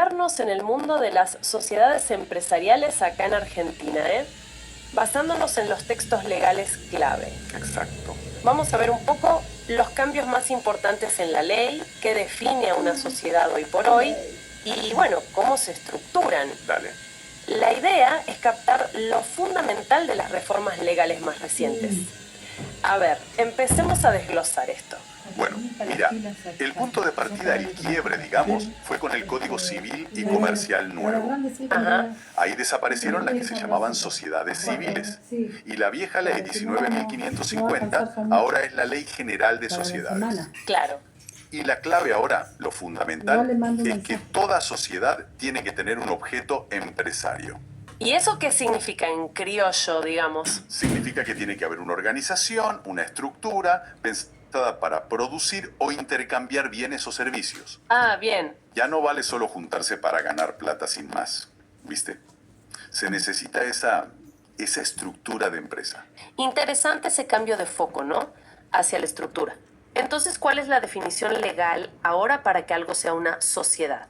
adentrarnos en el mundo de las sociedades empresariales acá en Argentina, basándonos en los textos legales clave. Exacto. Vamos a ver un poco los cambios más importantes en la ley, qué define a una sociedad hoy por hoy y, bueno, cómo se estructuran. Dale. La idea es captar lo fundamental de las reformas legales más recientes. A ver, empecemos a desglosar esto. Bueno, mira, el punto de partida, el quiebre, digamos, fue con el Código Civil y Comercial nuevo. Ajá. Ahí desaparecieron las que se llamaban sociedades civiles. Y la vieja ley 19.550 ahora es la Ley General de Sociedades. Claro. Y la clave ahora, lo fundamental, es que toda sociedad tiene que tener un objeto empresario. ¿Y eso qué significa en criollo, digamos? Significa que tiene que haber una organización, una estructura pensada para producir o intercambiar bienes o servicios. Ah, bien. Ya no vale solo juntarse para ganar plata sin más, ¿viste? Se necesita esa estructura de empresa. Interesante ese cambio de foco, ¿no? Hacia la estructura. Entonces, ¿cuál es la definición legal ahora para que algo sea una sociedad?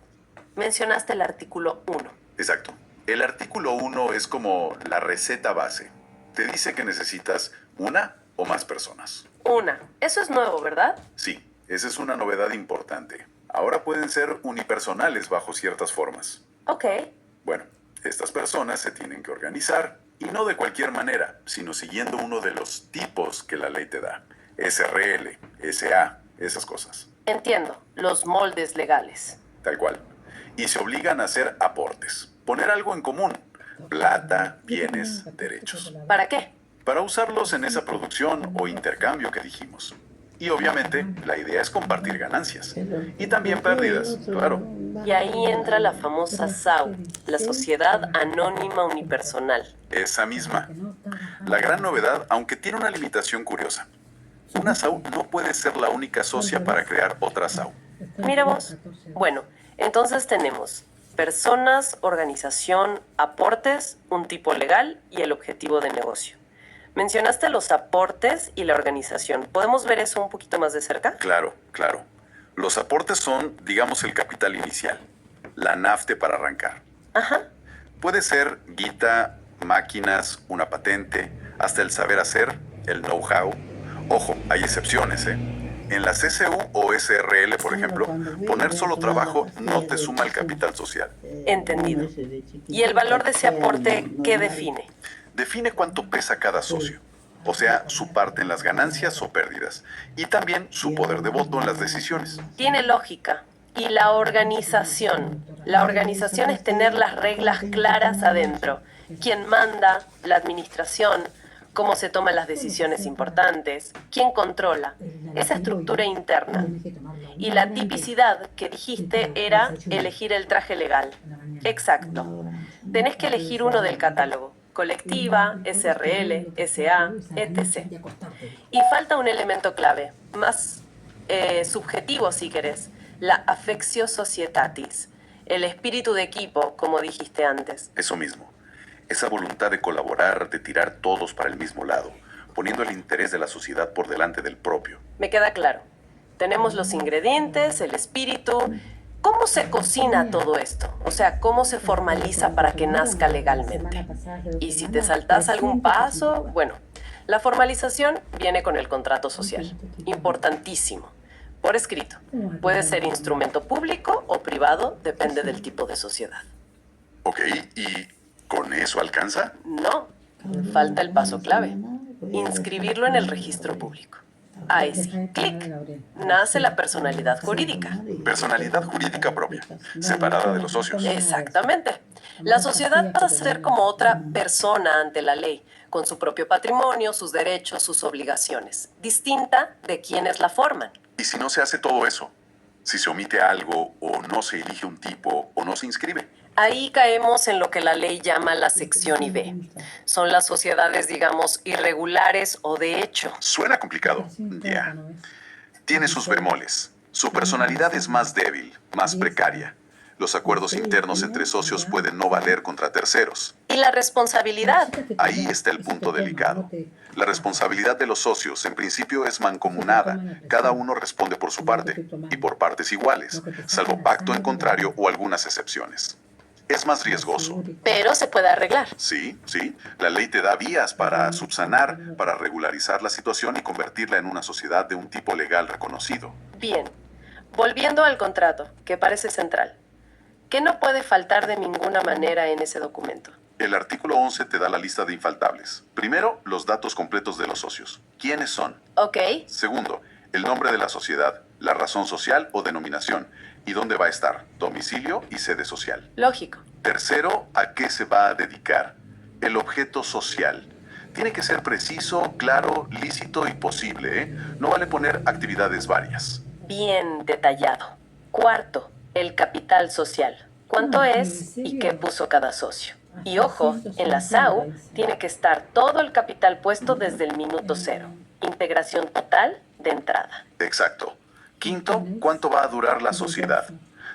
Mencionaste el artículo 1. Exacto. El artículo 1 es como la receta base. Te dice que necesitas una o más personas. Una. Eso es nuevo, ¿verdad? Sí, esa es una novedad importante. Ahora pueden ser unipersonales bajo ciertas formas. Ok. Bueno, estas personas se tienen que organizar, y no de cualquier manera, sino siguiendo uno de los tipos que la ley te da. SRL, SA, esas cosas. Entiendo. Los moldes legales. Tal cual. Y se obligan a hacer aportes. Poner algo en común. Plata, bienes, derechos. ¿Para qué? Para usarlos en esa producción o intercambio que dijimos. Y obviamente, la idea es compartir ganancias. Y también pérdidas, claro. Y ahí entra la famosa SAU, la Sociedad Anónima Unipersonal. Esa misma. La gran novedad, aunque tiene una limitación curiosa. Una SAU no puede ser la única socia para crear otra SAU. Mira vos. Bueno, entonces tenemos personas, organización, aportes, un tipo legal y el objetivo de negocio. Mencionaste los aportes y la organización. ¿Podemos ver eso un poquito más de cerca? Claro, claro. Los aportes son, digamos, el capital inicial. La nafte para arrancar. Ajá. Puede ser guita, máquinas, una patente, hasta el saber hacer, el know-how. Ojo, hay excepciones, ¿eh? En la CCU o SRL, por ejemplo, poner solo trabajo no te suma el capital social. Entendido. ¿Y el valor de ese aporte qué define? Define cuánto pesa cada socio, o sea, su parte en las ganancias o pérdidas, y también su poder de voto en las decisiones. Tiene lógica. Y la organización. La organización es tener las reglas claras adentro. Quién manda, la administración, cómo se toman las decisiones importantes, quién controla, esa estructura interna. Y la tipicidad que dijiste era elegir el traje legal. Exacto. Tenés que elegir uno del catálogo. Colectiva, SRL, SA, etc. Y falta un elemento clave, más subjetivo si querés, la affectio societatis, el espíritu de equipo, como dijiste antes. Eso mismo. Esa voluntad de colaborar, de tirar todos para el mismo lado, poniendo el interés de la sociedad por delante del propio. Me queda claro. Tenemos los ingredientes, el espíritu. ¿Cómo se cocina todo esto? O sea, ¿cómo se formaliza para que nazca legalmente? Y si te saltás algún paso, bueno, la formalización viene con el contrato social. Importantísimo. Por escrito. Puede ser instrumento público o privado, depende del tipo de sociedad. Ok, ¿y con eso alcanza? No, falta el paso clave. Inscribirlo en el registro público. Ahí sí, clic. Nace la personalidad jurídica. Personalidad jurídica propia, separada de los socios. Exactamente. La sociedad pasa a ser como otra persona ante la ley, con su propio patrimonio, sus derechos, sus obligaciones, distinta de quienes la forman. ¿Y si no se hace todo eso? Si se omite algo, o no se elige un tipo, o no se inscribe. Ahí caemos en lo que la ley llama la sección IB. Son las sociedades, digamos, irregulares o de hecho. Suena complicado. Ya. Tiene sus bemoles. Su personalidad es más débil, más precaria. Los acuerdos internos entre socios pueden no valer contra terceros. ¿Y la responsabilidad? Ahí está el punto delicado. La responsabilidad de los socios, en principio, es mancomunada. Cada uno responde por su parte, y por partes iguales, salvo pacto en contrario o algunas excepciones. Es más riesgoso. Pero se puede arreglar. Sí, sí. La ley te da vías para subsanar, para regularizar la situación y convertirla en una sociedad de un tipo legal reconocido. Bien. Volviendo al contrato, que parece central. ¿Qué no puede faltar de ninguna manera en ese documento? El artículo 11 te da la lista de infaltables. Primero, los datos completos de los socios. ¿Quiénes son? Ok. Segundo, el nombre de la sociedad, la razón social o denominación, y dónde va a estar, domicilio y sede social. Lógico. Tercero, a qué se va a dedicar. El objeto social. Tiene que ser preciso, claro, lícito y posible, ¿eh? No vale poner actividades varias. Bien detallado. Cuarto, el capital social. ¿Cuánto es y qué puso cada socio? Y ojo, en la SAU tiene que estar todo el capital puesto desde el minuto cero. Integración total de entrada. Exacto. Quinto, ¿cuánto va a durar la sociedad?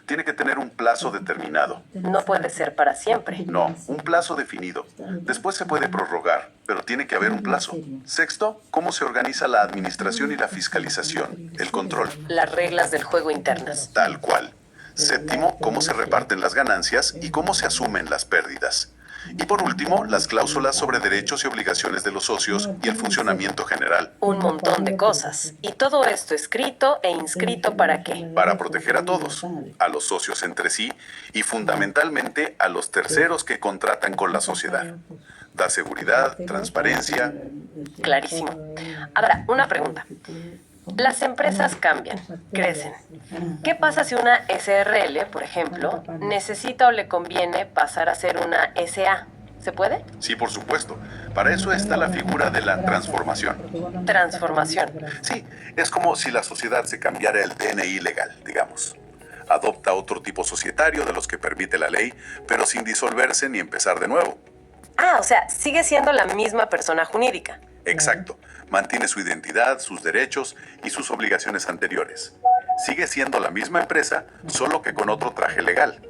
Tiene que tener un plazo determinado. No puede ser para siempre. No, un plazo definido. Después se puede prorrogar, pero tiene que haber un plazo. Sexto, ¿cómo se organiza la administración y la fiscalización? El control. Las reglas del juego internas. Tal cual. Séptimo, cómo se reparten las ganancias y cómo se asumen las pérdidas. Y por último, las cláusulas sobre derechos y obligaciones de los socios y el funcionamiento general. Un montón de cosas. Y todo esto escrito e inscrito ¿para qué? Para proteger a todos, a los socios entre sí y fundamentalmente a los terceros que contratan con la sociedad. Da seguridad, transparencia. Clarísimo. Ahora, una pregunta. Las empresas cambian, crecen. ¿Qué pasa si una SRL, por ejemplo, necesita o le conviene pasar a ser una SA? ¿Se puede? Sí, por supuesto. Para eso está la figura de la transformación. Transformación. Sí, es como si la sociedad se cambiara el DNI legal, digamos. Adopta otro tipo societario de los que permite la ley, pero sin disolverse ni empezar de nuevo. Ah, o sea, sigue siendo la misma persona jurídica. Exacto. Mantiene su identidad, sus derechos y sus obligaciones anteriores. Sigue siendo la misma empresa, solo que con otro traje legal.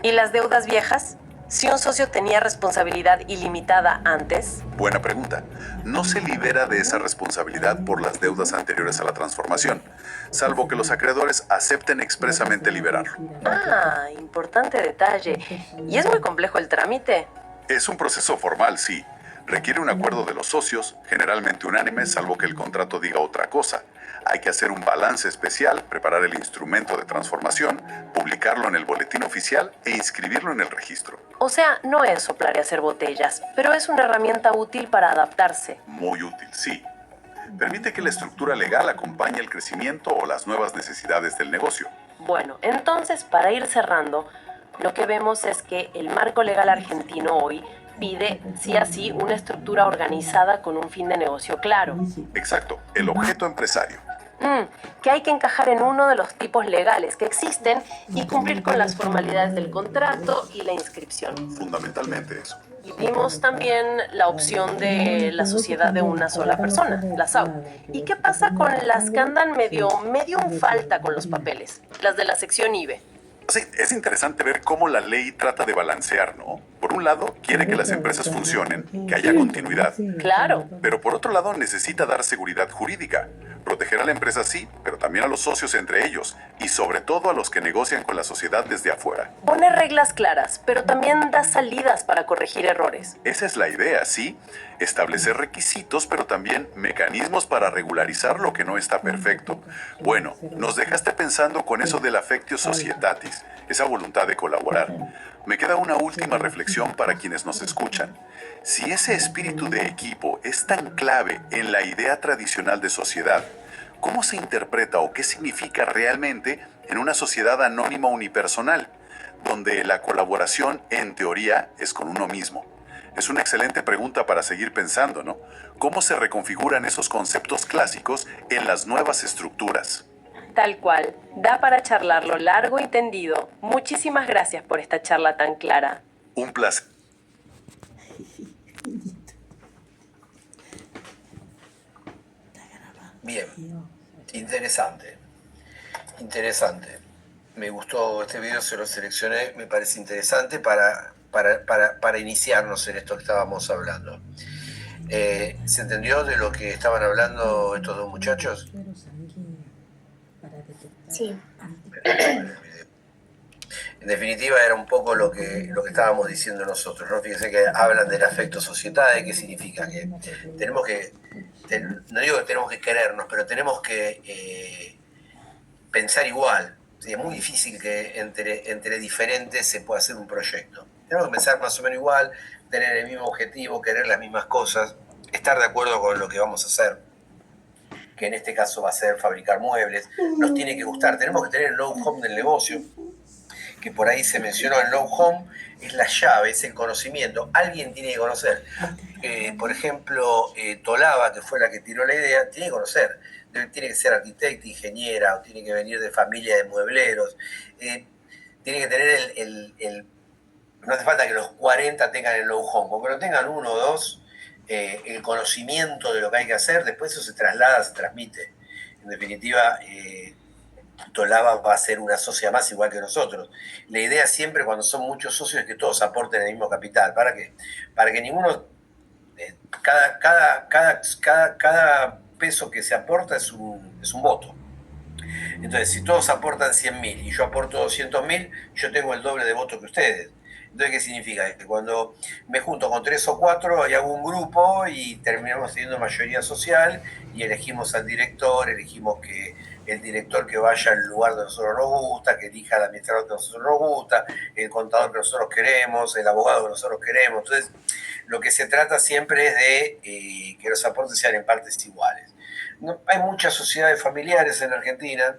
¿Y las deudas viejas? Si un socio tenía responsabilidad ilimitada antes. Buena pregunta. No se libera de esa responsabilidad por las deudas anteriores a la transformación, salvo que los acreedores acepten expresamente liberarlo. Ah, importante detalle. ¿Y es muy complejo el trámite? Es un proceso formal, sí. Requiere un acuerdo de los socios, generalmente unánime, salvo que el contrato diga otra cosa. Hay que hacer un balance especial, preparar el instrumento de transformación, publicarlo en el boletín oficial e inscribirlo en el registro. O sea, no es soplar y hacer botellas, pero es una herramienta útil para adaptarse. Muy útil, sí. Permite que la estructura legal acompañe el crecimiento o las nuevas necesidades del negocio. Bueno, entonces, para ir cerrando, lo que vemos es que el marco legal argentino hoy pide, sí así, una estructura organizada con un fin de negocio claro. Exacto, el objeto empresario. Que hay que encajar en uno de los tipos legales que existen y cumplir con las formalidades del contrato y la inscripción. Fundamentalmente eso. Y vimos también la opción de la sociedad de una sola persona, la SAU. ¿Y qué pasa con las que andan medio en falta con los papeles? Las de la sección IBE. Sí, es interesante ver cómo la ley trata de balancear, ¿no? Por un lado, quiere que las empresas funcionen, que haya continuidad. Claro. Pero por otro lado, necesita dar seguridad jurídica. Proteger a la empresa sí, pero también a los socios entre ellos, y sobre todo a los que negocian con la sociedad desde afuera. Pone reglas claras, pero también da salidas para corregir errores. Esa es la idea, sí. Establecer requisitos, pero también mecanismos para regularizar lo que no está perfecto. Bueno, nos dejaste pensando con eso del affectio societatis, esa voluntad de colaborar. Me queda una última reflexión para quienes nos escuchan. Si ese espíritu de equipo es tan clave en la idea tradicional de sociedad, ¿cómo se interpreta o qué significa realmente en una sociedad anónima unipersonal, donde la colaboración, en teoría, es con uno mismo? Es una excelente pregunta para seguir pensando, ¿no? ¿Cómo se reconfiguran esos conceptos clásicos en las nuevas estructuras? Tal cual. Da para charlarlo largo y tendido. Muchísimas gracias por esta charla tan clara. Un placer. Bien, interesante, interesante. Me gustó este video, se lo seleccioné, me parece interesante para iniciarnos en esto que estábamos hablando. ¿Se entendió de lo que estaban hablando estos dos muchachos? Sí. En definitiva era un poco lo que estábamos diciendo nosotros, ¿no? Fíjense que hablan del afecto societae, ¿qué significa? Que tenemos que, no digo que tenemos que querernos, pero tenemos que pensar igual. ¿Sí? Es muy difícil que entre diferentes se pueda hacer un proyecto. Tenemos que pensar más o menos igual, tener el mismo objetivo, querer las mismas cosas, estar de acuerdo con lo que vamos a hacer, que en este caso va a ser fabricar muebles. Nos tiene que gustar, tenemos que tener el know-how del negocio, que por ahí se mencionó. El know-how es la llave, es el conocimiento. Alguien tiene que conocer. Por ejemplo, Tolaba, que fue la que tiró la idea, tiene que conocer. Tiene que ser arquitecta, ingeniera, o tiene que venir de familia de muebleros. Tiene que tener no hace falta que los 40 tengan el know-how, porque lo tengan uno o dos, el conocimiento de lo que hay que hacer, después eso se traslada, se transmite. En definitiva, Tolava va a ser una socia más igual que nosotros. La idea siempre cuando son muchos socios es que todos aporten el mismo capital. ¿Para qué? Para que ninguno, cada peso que se aporta es un voto. Entonces, si todos aportan 100.000 y yo aporto 200.000, yo tengo el doble de votos que ustedes. Entonces, ¿qué significa? Que cuando me junto con 3 o 4 y hago un grupo y terminamos teniendo mayoría social y elegimos al director, elegimos que el director que vaya al lugar que nosotros nos gusta, que elija al administrador que nosotros nos gusta, el contador que nosotros queremos, el abogado que nosotros queremos. Entonces, lo que se trata siempre es de que los aportes sean en partes iguales. No, hay muchas sociedades familiares en Argentina,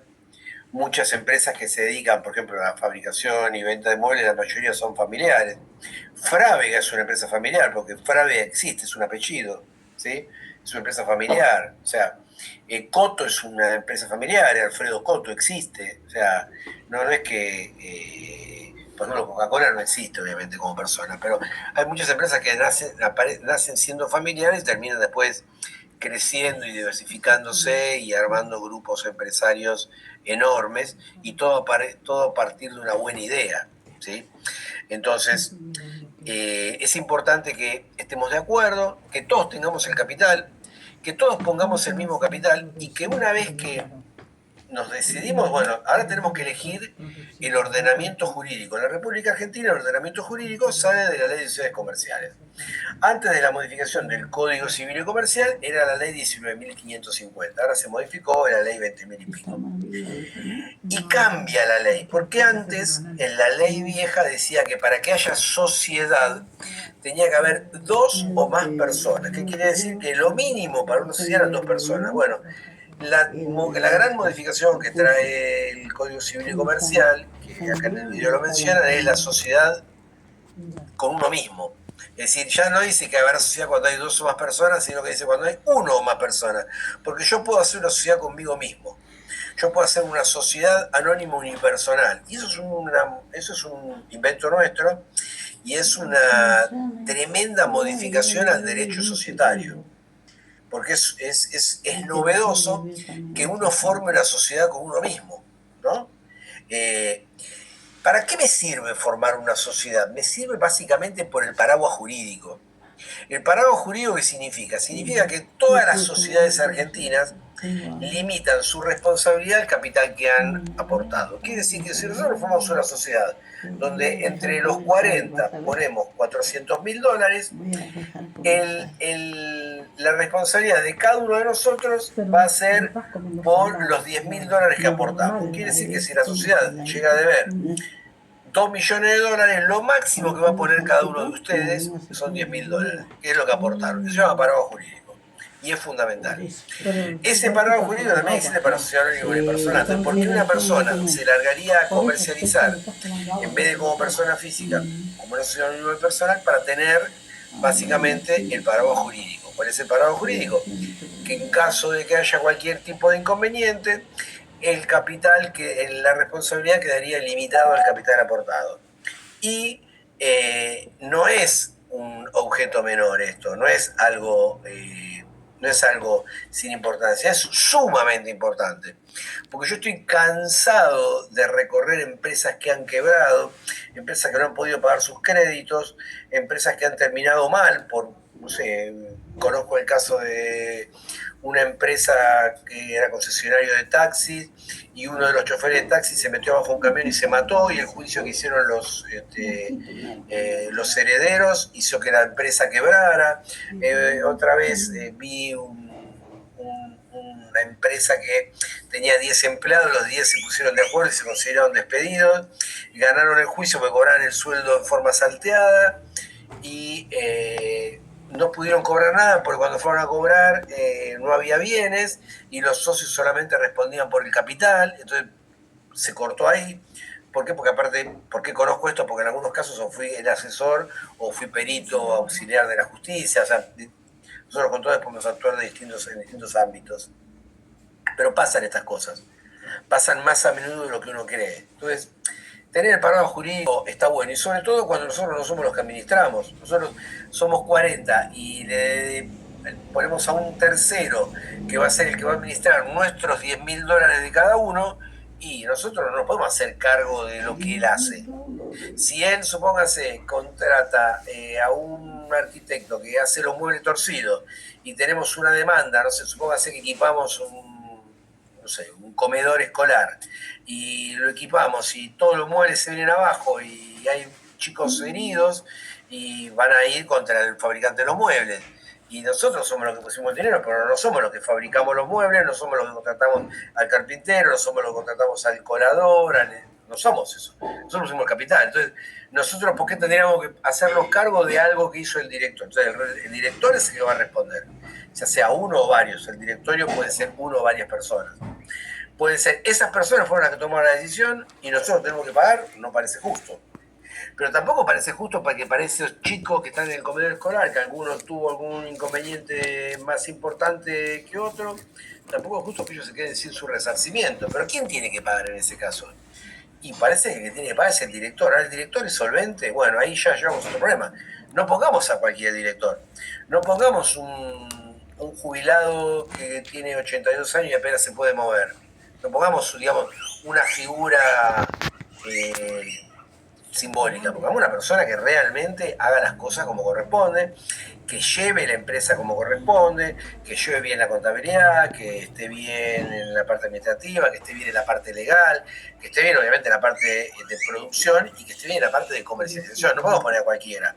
muchas empresas que se dedican, por ejemplo, a la fabricación y venta de muebles, la mayoría son familiares. Frávega es una empresa familiar, porque Frávega existe, es un apellido, ¿sí? Es una empresa familiar, o sea, Coto es una empresa familiar, Alfredo Coto existe, o sea, no es que, por ejemplo, Coca-Cola no existe, obviamente, como persona, pero hay muchas empresas que nacen siendo familiares y terminan después creciendo y diversificándose y armando grupos empresarios enormes, y todo a partir de una buena idea, ¿sí? Entonces, es importante que estemos de acuerdo, que todos tengamos el capital, que todos pongamos el mismo capital, y que una vez que nos decidimos, bueno, ahora tenemos que elegir el ordenamiento jurídico. En la República Argentina el ordenamiento jurídico sale de la Ley de Sociedades Comerciales. Antes de la modificación del Código Civil y Comercial era la Ley 19.550, ahora se modificó, era la Ley 20.000 y pico. Y cambia la ley, porque antes en la ley vieja decía que para que haya sociedad tenía que haber 2 o más personas. ¿Qué quiere decir? Que lo mínimo para una sociedad eran 2 personas. Bueno, la gran modificación que trae el Código Civil y Comercial, que acá en el video lo mencionan, es la sociedad con uno mismo. Es decir, ya no dice que habrá sociedad cuando hay 2 o más personas, sino que dice cuando hay 1 o más personas. Porque yo puedo hacer una sociedad conmigo mismo. Yo puedo hacer una sociedad anónima unipersonal. Y eso es un invento nuestro, y es una tremenda modificación al derecho societario. Porque es novedoso que uno forme una sociedad con uno mismo, ¿no? ¿Para qué me sirve formar una sociedad? Me sirve básicamente por el paraguas jurídico. ¿El paraguas jurídico qué significa? Significa que todas las sociedades argentinas limitan su responsabilidad al capital que han aportado. Quiere decir que si nosotros formamos una sociedad donde entre los 40 ponemos $400.000, la responsabilidad de cada uno de nosotros va a ser por los $10.000 que aportamos. Quiere decir que si la sociedad llega a deber $2 millones, lo máximo que va a poner cada uno de ustedes son $10.000, que es lo que aportaron. Eso se llama paraguas jurídico y es fundamental. Ese paraguas jurídico también existe para sociedad anónima unipersonal. ¿Por qué una persona se largaría a comercializar en vez de como persona física, como una sociedad anónima unipersonal, para tener básicamente el paraguas jurídico? ¿Cuál es el paraguas jurídico? Que en caso de que haya cualquier tipo de inconveniente, el capital, la responsabilidad quedaría limitado al capital aportado. Y no es un objeto menor esto, no es algo no es algo sin importancia, es sumamente importante. Porque yo estoy cansado de recorrer empresas que han quebrado, empresas que no han podido pagar sus créditos, empresas que han terminado mal por, no sé, conozco el caso de una empresa que era concesionario de taxis y uno de los choferes de taxi se metió bajo un camión y se mató, y el juicio que hicieron los herederos hizo que la empresa quebrara. Otra vez vi una empresa que tenía 10 empleados, los 10 se pusieron de acuerdo y se consideraron despedidos, y ganaron el juicio porque cobraban el sueldo en forma salteada, y no pudieron cobrar nada porque cuando fueron a cobrar no había bienes y los socios solamente respondían por el capital, entonces se cortó ahí. ¿Por qué? Porque aparte, ¿por qué conozco esto? Porque en algunos casos o fui el asesor o fui perito auxiliar de la justicia, o sea, nosotros con todos podemos actuar en distintos ámbitos. Pero pasan estas cosas, pasan más a menudo de lo que uno cree. Entonces, tener el panorama jurídico está bueno, y sobre todo cuando nosotros no somos los que administramos. Nosotros somos 40 y le ponemos a un tercero que va a ser el que va a administrar nuestros $10.000 de cada uno, y nosotros no nos podemos hacer cargo de lo que él hace. Si él, supóngase, contrata a un arquitecto que hace los muebles torcidos y tenemos una demanda, no sé, supóngase que equipamos un comedor escolar y lo equipamos y todos los muebles se vienen abajo y hay chicos heridos, y van a ir contra el fabricante de los muebles. Y nosotros somos los que pusimos el dinero, pero no somos los que fabricamos los muebles, no somos los que contratamos al carpintero, no somos los que contratamos al colador, no somos eso. Nosotros pusimos el capital. Entonces, nosotros, ¿por qué tendríamos que hacernos cargo de algo que hizo el director? Entonces, el director es el que va a responder, ya sea uno o varios. El directorio puede ser uno o varias personas. Puede ser, esas personas fueron las que tomaron la decisión y nosotros tenemos que pagar, no parece justo. Pero tampoco parece justo para que para esos chicos que están en el comedor escolar, que alguno tuvo algún inconveniente más importante que otro, tampoco es justo que ellos se queden sin su resarcimiento. Pero ¿quién tiene que pagar en ese caso? Y parece que el que tiene que pagar es el director. Ahora, el director es solvente, bueno, ahí ya llevamos otro problema. No pongamos a cualquier director. No pongamos un jubilado que tiene 82 años y apenas se puede mover. No pongamos, digamos, una figura simbólica, pongamos una persona que realmente haga las cosas como corresponde, que lleve la empresa como corresponde, que lleve bien la contabilidad, que esté bien en la parte administrativa, que esté bien en la parte legal, que esté bien obviamente en la parte de producción y que esté bien en la parte de comercialización. No podemos poner a cualquiera.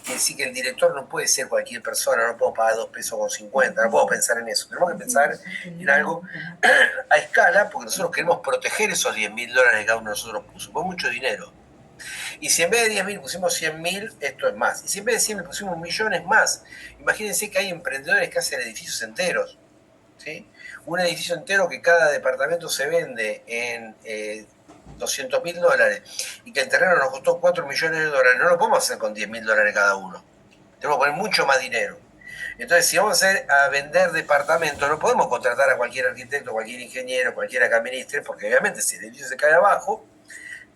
Y decir que el director no puede ser cualquier persona, no puedo pagar 2,50 pesos, no puedo pensar en eso. Tenemos que pensar en algo a escala, porque nosotros queremos proteger esos $10.000 que cada uno de nosotros puso. Fue mucho dinero. Y si en vez de 10.000 pusimos 100.000, esto es más. Y si en vez de 100.000 pusimos 1 millón, es más. Imagínense que hay emprendedores que hacen edificios enteros, ¿sí? Un edificio entero que cada departamento se vende en $200.000 y que el terreno nos costó $4 millones, no lo podemos hacer con $10.000 cada uno. Tenemos que poner mucho más dinero. Entonces, si vamos a vender departamentos, no podemos contratar a cualquier arquitecto, cualquier ingeniero, cualquiera que administre, porque obviamente si el edificio se cae abajo,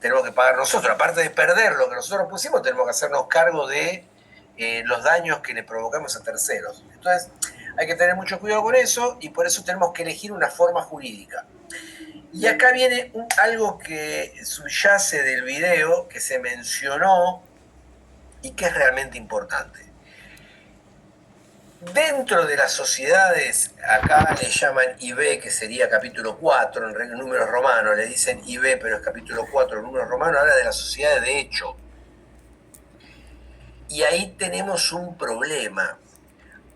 tenemos que pagar nosotros. Aparte de perder lo que nosotros pusimos, tenemos que hacernos cargo de los daños que le provocamos a terceros. Entonces, hay que tener mucho cuidado con eso, y por eso tenemos que elegir una forma jurídica. Y acá viene algo que subyace del video, que se mencionó y que es realmente importante. Dentro de las sociedades, acá le llaman IB, que sería capítulo 4, en números romanos, le dicen IB, pero es capítulo 4, en números romanos, habla de las sociedades de hecho. Y ahí tenemos un problema,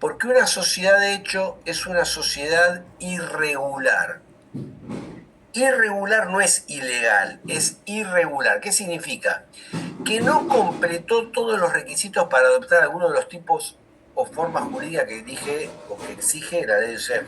porque una sociedad de hecho es una sociedad irregular. Irregular no es ilegal, es irregular. ¿Qué significa? Que no completó todos los requisitos para adoptar alguno de los tipos o formas jurídicas que dije o que exige la ley de sociedades